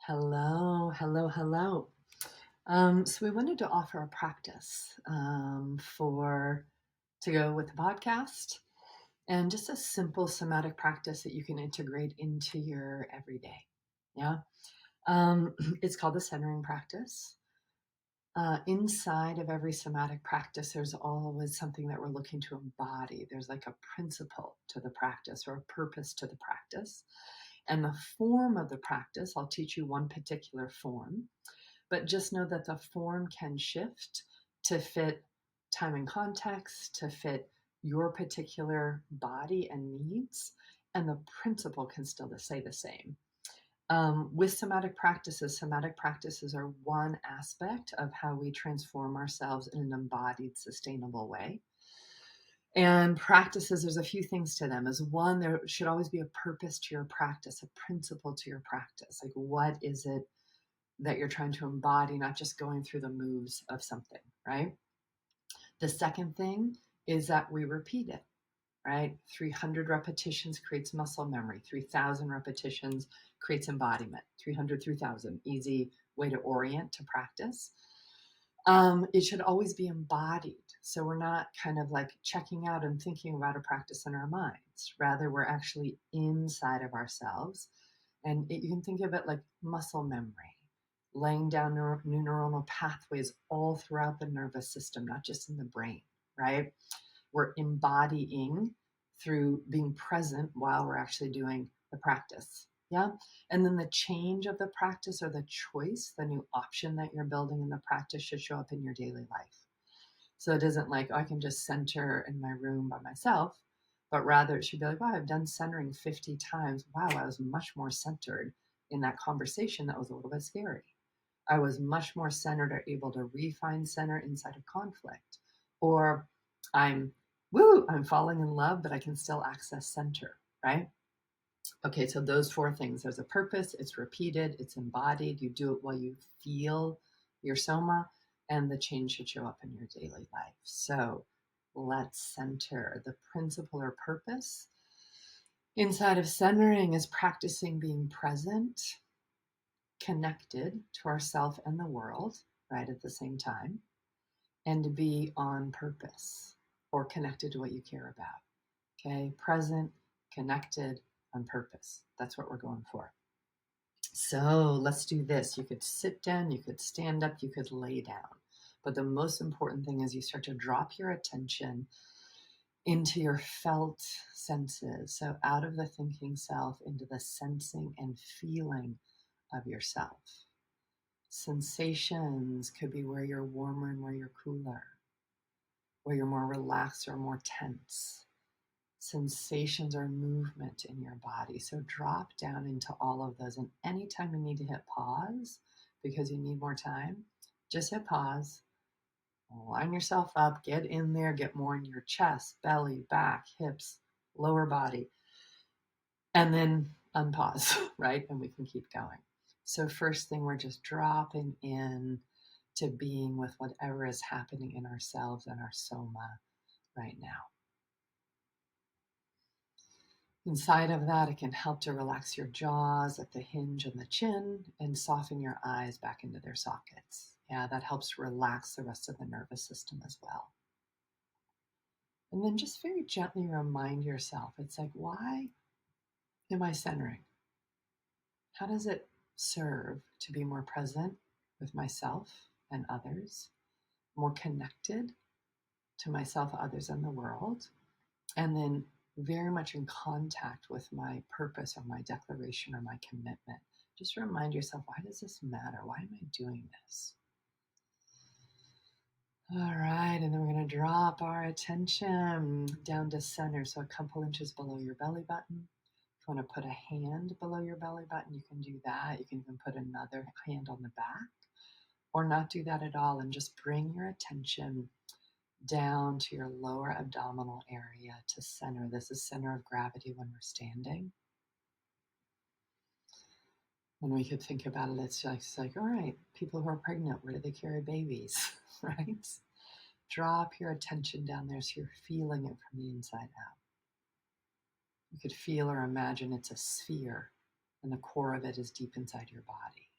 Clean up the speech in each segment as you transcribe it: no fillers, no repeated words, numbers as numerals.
Hello, hello, hello. So we wanted to offer a practice for to go with the podcast, and just a simple somatic practice that you can integrate into your everyday. Yeah, it's called the centering practice. Inside of every somatic practice, there's always something that we're looking to embody. There's like a principle to the practice or a purpose to the practice. And the form of the practice, I'll teach you one particular form, but just know that the form can shift to fit time and context, to fit your particular body and needs, and the principle can still stay the same. With somatic practices are one aspect of how we transform ourselves in an embodied, sustainable way. And practices, there's a few things to them. As one, there should always be a purpose to your practice, a principle to your practice. Like, what is it that you're trying to embody, not just going through the moves of something, right? The second thing is that we repeat it, right? 300 repetitions creates muscle memory. 3,000 repetitions creates embodiment. 300, 3,000, easy way to orient to practice. It should always be embodied. So we're not kind of like checking out and thinking about a practice in our minds. Rather, we're actually inside of ourselves. And you can think of it like muscle memory, laying down new neuronal pathways all throughout the nervous system, not just in the brain, right? We're embodying through being present while we're actually doing the practice. Yeah. And then the change of the practice or the choice, the new option that you're building in the practice should show up in your daily life. So it isn't like, oh, I can just center in my room by myself, but rather it should be like, wow, I've done centering 50 times. Wow, I was much more centered in that conversation that was a little bit scary. I was much more centered or able to refine center inside of conflict. Or I'm I'm falling in love, but I can still access center, right? Okay, so those four things. There's a purpose, it's repeated, it's embodied, you do it while you feel your soma, and the change should show up in your daily life. So let's center. The principle or purpose inside of centering is practicing being present, connected to ourself and the world, right, at the same time, and to be on purpose or connected to what you care about. Okay, present, connected, on purpose. That's what we're going for. So let's do this. You could sit down, you could stand up, you could lay down. But the most important thing is you start to drop your attention into your felt senses. So out of the thinking self into the sensing and feeling of yourself. Sensations could be where you're warmer and where you're cooler, where you're more relaxed or more tense. Sensations or movement in your body. So drop down into all of those. And anytime you need to hit pause because you need more time, just hit pause, line yourself up, get in there, get more in your chest, belly, back, hips, lower body, and then unpause, right? And we can keep going. So first thing, we're just dropping in to being with whatever is happening in ourselves and our soma right now. Inside of that, it can help to relax your jaws at the hinge and the chin and soften your eyes back into their sockets. Yeah, that helps relax the rest of the nervous system as well. And then just very gently remind yourself, it's like, why am I centering? How does it serve to be more present with myself and others, more connected to myself, others, and the world? And then very much in contact with my purpose or my declaration or my commitment. Just remind yourself, why does this matter? Why am I doing this? All right, and then we're going to drop our attention down to center, so a couple inches below your belly button. If you want to put a hand below your belly button, you can do that. You can even put another hand on the back, or not do that at all, and just bring your attention down to your lower abdominal area to center. This is center of gravity when we're standing. When we could think about it, it's like, all right, people who are pregnant, where do they carry babies, right? Drop your attention down there so you're feeling it from the inside out. You could feel or imagine it's a sphere, and the core of it is deep inside your body.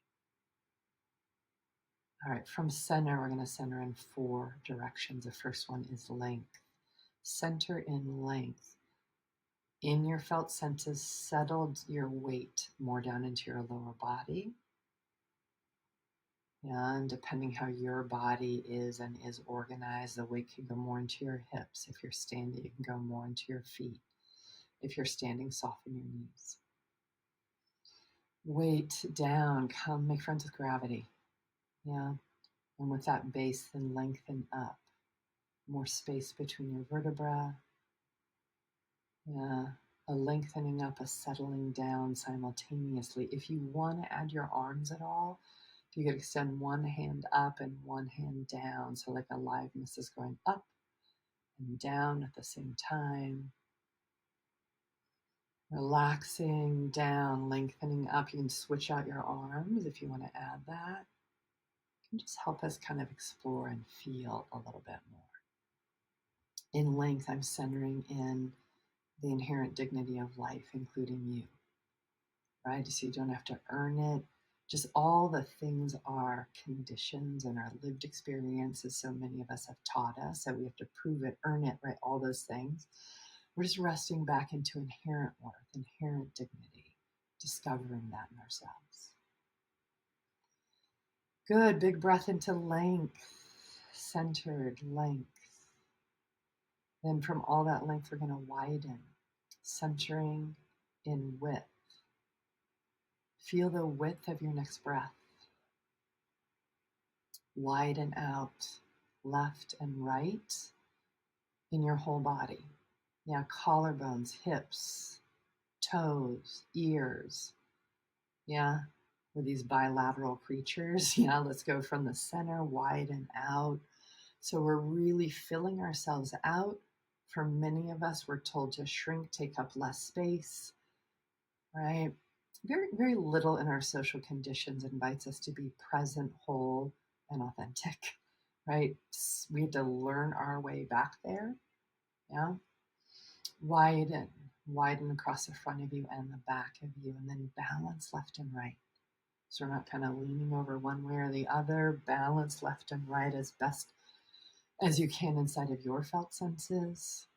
All right, from center, we're going to center in 4 directions. The first one is length. Center in length. In your felt senses, settled your weight more down into your lower body. And depending how your body is and is organized, the weight can go more into your hips. If you're standing, you can go more into your feet. If you're standing, soften your knees. Weight down, come make friends with gravity. Yeah. And with that base, then lengthen up. More space between your vertebrae. Yeah. A lengthening up, a settling down simultaneously. If you want to add your arms at all, if you could extend one hand up and one hand down, so like aliveness is going up and down at the same time. Relaxing down, lengthening up. You can switch out your arms if you want to add that. It can just help us kind of explore and feel a little bit more. In length, I'm centering in the inherent dignity of life, including you, right? So you don't have to earn it. Just all the things our conditions and our lived experiences, so many of us have taught us that we have to prove it, earn it, right? All those things. We're just resting back into inherent worth, inherent dignity, discovering that in ourselves. Good, big breath into length, centered length. Then from all that length, we're going to widen, centering in width. Feel the width of your next breath. Widen out left and right in your whole body. Yeah, collarbones, hips, toes, ears. Yeah, we're these bilateral creatures. Yeah, let's go from the center, widen out. So we're really filling ourselves out. For many of us, we're told to shrink, take up less space, right? Very, very little in our social conditions invites us to be present, whole, and authentic, right? We have to learn our way back there. Yeah. Widen across the front of you and the back of you, and then balance left and right. So we're not kind of leaning over one way or the other. Balance left and right as best as you can inside of your felt senses.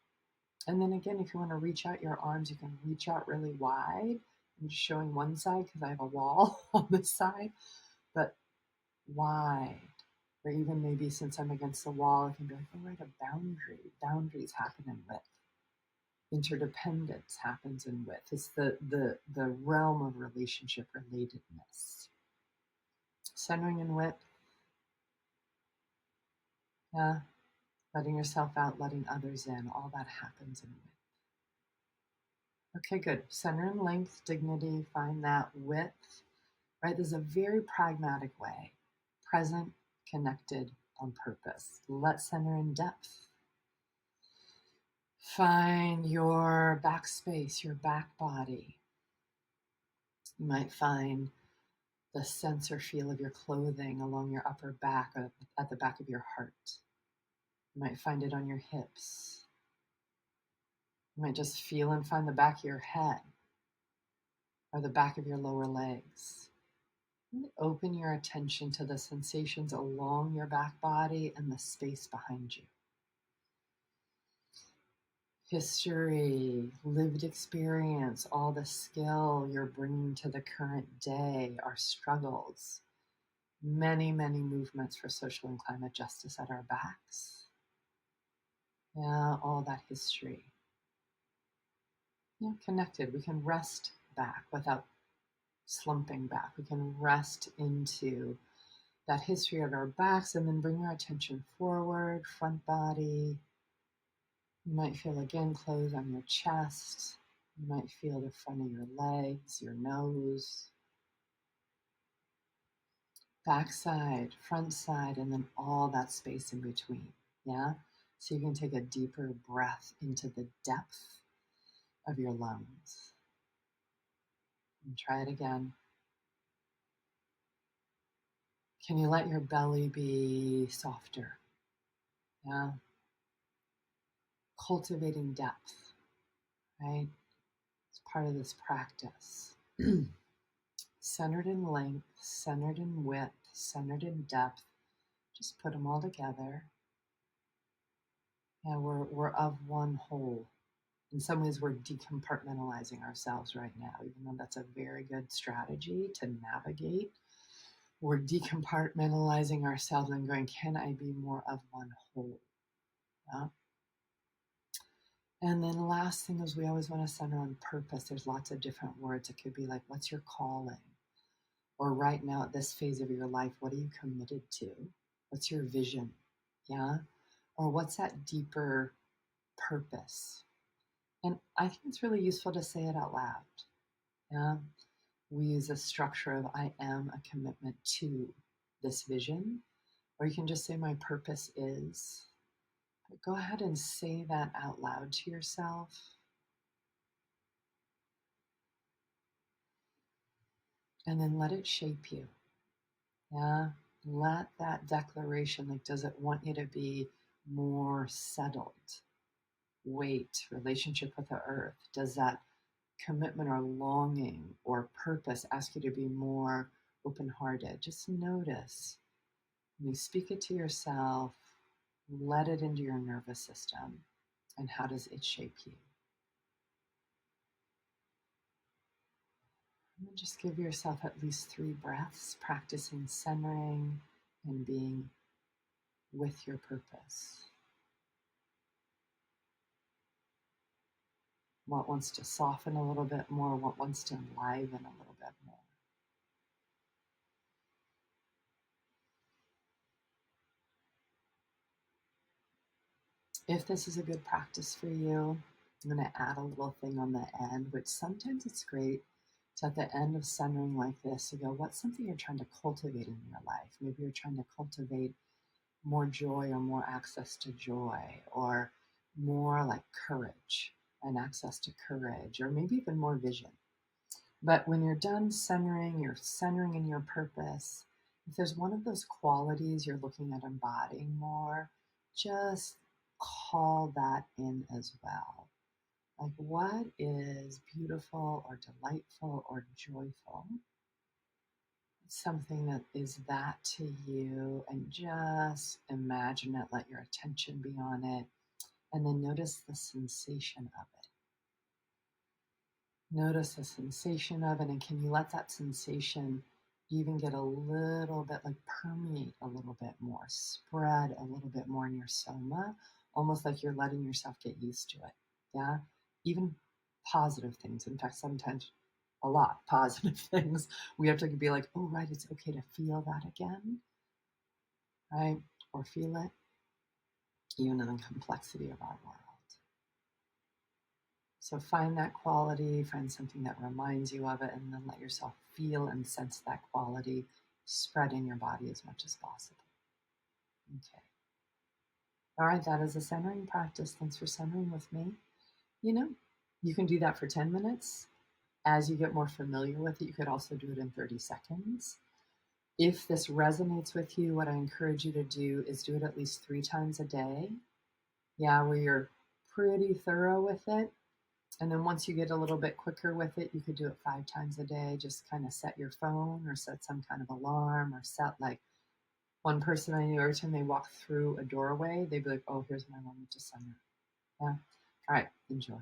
And then again, if you want to reach out your arms, you can reach out really wide. I'm just showing one side because I have a wall on this side, but wide. Or even maybe since I'm against the wall, I can be like, oh, right, a boundary. Boundaries happen in width. Interdependence happens in width. It's the realm of relationship relatedness. Centering in width. Yeah. Letting yourself out, letting others in. All that happens in width. Okay, good. Center in length, dignity, find that width, right? There's a very pragmatic way. Present, connected, on purpose. Let's center in depth. Find your back space, your back body. You might find the sense or feel of your clothing along your upper back or at the back of your heart. You might find it on your hips. You might just feel and find the back of your head or the back of your lower legs. Open your attention to the sensations along your back body and the space behind you. History, lived experience, all the skill you're bringing to the current day, our struggles, many, many movements for social and climate justice at our backs. Yeah, all that history. Yeah, connected. We can rest back without slumping back. We can rest into that history of our backs and then bring our attention forward, front body. You might feel again close on your chest. You might feel the front of your legs, your nose, back side, front side, and then all that space in between. Yeah? So you can take a deeper breath into the depth of your lungs. And try it again. Can you let your belly be softer? Yeah? Cultivating depth, right? It's part of this practice. Centered in length, centered in width, centered in depth. Just put them all together. Yeah, we're of one whole. In some ways, we're decompartmentalizing ourselves right now, even though that's a very good strategy to navigate. We're decompartmentalizing ourselves and going, can I be more of one whole? Yeah. And then last thing is we always want to center on purpose. There's lots of different words. It could be like, what's your calling? Or right now at this phase of your life, what are you committed to? What's your vision? Yeah. Or what's that deeper purpose? And I think it's really useful to say it out loud. Yeah. We use a structure of I am a commitment to this vision, or you can just say my purpose is. But go ahead and say that out loud to yourself. And then let it shape you. Yeah. Let that declaration, like, does it want you to be more settled? Weight, relationship with the earth? Does that commitment or longing or purpose ask you to be more open hearted? Just notice. When you speak it to yourself, let it into your nervous system. And how does it shape you? And then just give yourself at least 3 breaths, practicing centering and being with your purpose. What wants to soften a little bit more? What wants to enliven a little bit more? If this is a good practice for you, I'm going to add a little thing on the end, which sometimes it's great to at the end of centering like this to go, what's something you're trying to cultivate in your life? Maybe you're trying to cultivate more joy or more access to joy, or more like courage and access to courage, or maybe even more vision. But when you're done centering, you're centering in your purpose. If there's one of those qualities you're looking at embodying more, just call that in as well. Like, what is beautiful or delightful or joyful? Something that is that to you, and just imagine it, let your attention be on it, and then notice the sensation of it. Notice the sensation of it, and can you let that sensation even get a little bit, like, permeate a little bit more, spread a little bit more in your soma, almost like you're letting yourself get used to it. Yeah. Even positive things. In fact, sometimes a lot positive things. We have to be like, oh, right, it's okay to feel that again, right? Or feel it, even in the complexity of our world. So find that quality, find something that reminds you of it, and then let yourself feel and sense that quality spread in your body as much as possible. Okay. All right, that is a centering practice. Thanks for centering with me. You know, you can do that for 10 minutes. As you get more familiar with it, you could also do it in 30 seconds. If this resonates with you, what I encourage you to do is do it at least 3 times a day. Yeah, where you're pretty thorough with it. And then once you get a little bit quicker with it, you could do it 5 times a day. Just kind of set your phone or set some kind of alarm, or set, like, one person I knew, every time they walk through a doorway, they'd be like, oh, here's my moment to center. Yeah. All right. Enjoy.